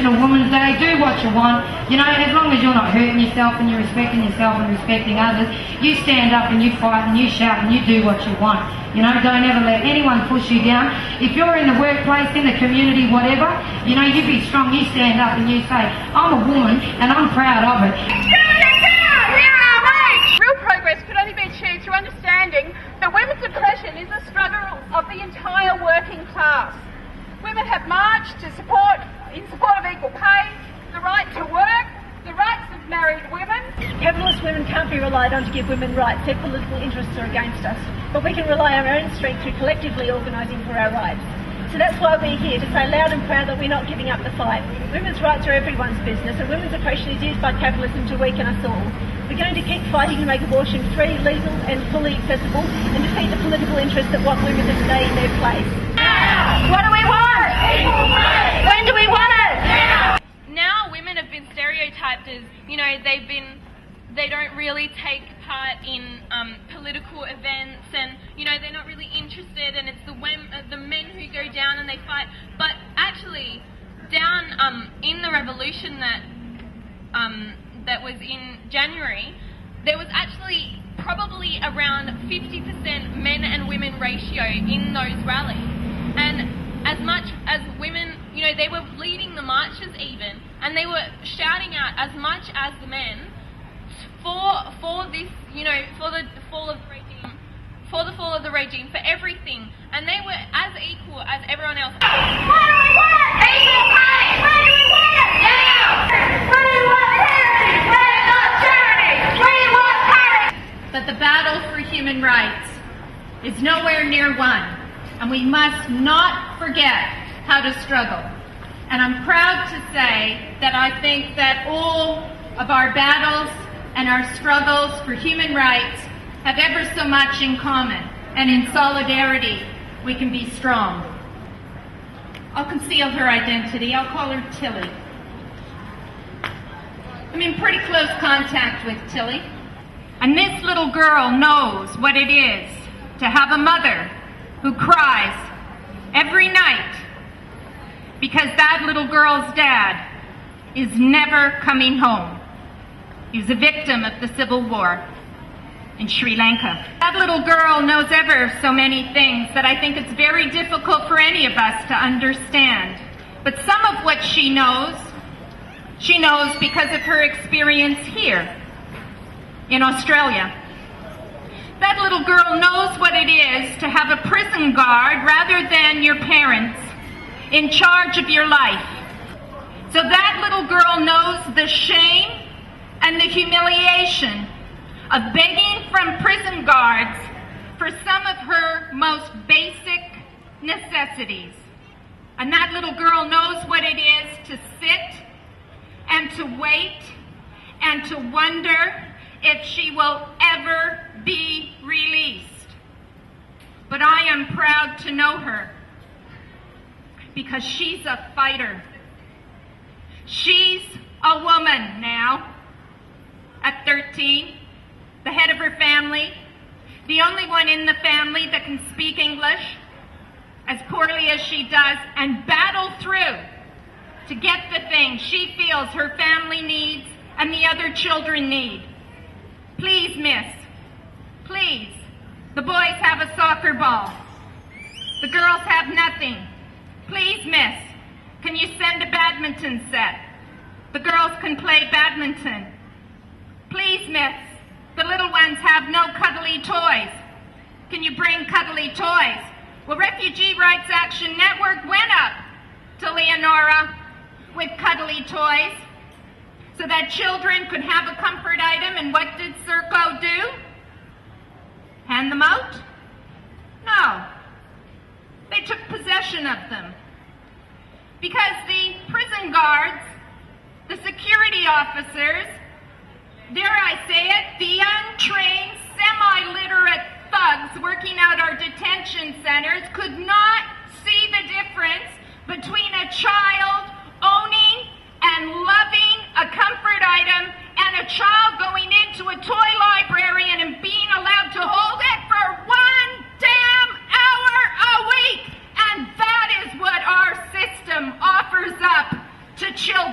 International Women's Day. Do what you want. You know, as long as you're not hurting yourself and you're respecting yourself and respecting others, you stand up and you fight and you shout and you do what you want. You know, don't ever let anyone push you down. If you're in the workplace, in the community, whatever, you know, you be strong. You stand up and you say, I'm a woman and I'm proud of it. Real progress could only be achieved through understanding that women's oppression is a struggle of the entire working class. Women have marched in support of equal pay, the right to work, the rights of married women. Capitalist women can't be relied on to give women rights. Their political interests are against us. But we can rely on our own strength through collectively organising for our rights. So that's why we're here, to say loud and proud that we're not giving up the fight. Women's rights are everyone's business, and women's oppression is used by capitalism to weaken us all. We're going to keep fighting to make abortion free, legal and fully accessible, and defeat the political interests that want women to stay in their place. What do we want? When do we want it? Now women have been stereotyped as, you know, they don't really take part in political events, and, you know, they're not really interested, and it's the men who go down and they fight. But actually, down in the revolution that was in January, there was actually probably around 50% men and women ratio in those rallies. And as much as women, you know, they were leading the marches even, and they were shouting out as much as the men for this, you know, for the fall of the regime, for everything, and they were as equal as everyone else. What do we want? Equal pay! When do we want it? Now! We want parity! We're not charity! We want parity! But the battle for human rights is nowhere near won, and we must not forget how to struggle. And I'm proud to say that I think that all of our battles and our struggles for human rights have ever so much in common, and in solidarity we can be strong. I'll conceal her identity. I'll call her Tilly. I'm in pretty close contact with Tilly, and this little girl knows what it is to have a mother who cries every night because that little girl's dad is never coming home. He was a victim of the civil war in Sri Lanka. That little girl knows ever so many things that I think it's very difficult for any of us to understand. But some of what she knows because of her experience here in Australia. That little girl knows what it is to have a prison guard rather than your parents in charge of your life. So that little girl knows the shame and the humiliation of begging from prison guards for some of her most basic necessities. And that little girl knows what it is to sit and to wait and to wonder if she will ever be released. But I am proud to know her because she's a fighter. She's a woman now. At 13, the head of her family, the only one in the family that can speak English as poorly as she does, and battle through to get the things she feels her family needs and the other children need. Please, miss, please. The boys have a soccer ball. The girls have nothing. Please, miss, can you send a badminton set? The girls can play badminton. Please, miss, the little ones have no cuddly toys. Can you bring cuddly toys? Well, Refugee Rights Action Network went up to Leonora with cuddly toys so that children could have a comfort item. And what did Serco do? Hand them out? No. They took possession of them. Because the prison guards, the security officers, dare I say it, the untrained, semi-literate thugs working out our detention centers could not see the difference between a child owning and loving a comfort item and a child going into a toy librarian and being allowed to hold it for 1 damn hour a week. And that is what our system offers up to children.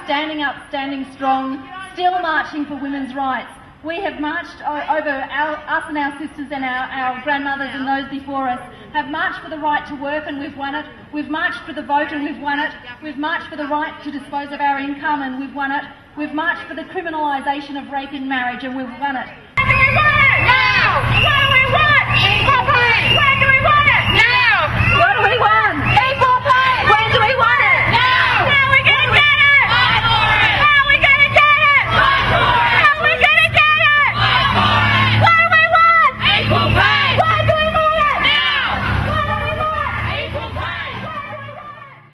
standing up, standing strong, still marching for women's rights. We have marched over us and our sisters and our grandmothers and those before us have marched for the right to work and we've won it. We've marched for the vote and we've won it. We've marched for the right to dispose of our income and we've won it. We've marched for the criminalisation of rape in marriage and we've won it. When do we want it? Now! What do we want? Properly! When do we want it? Now! What do we want?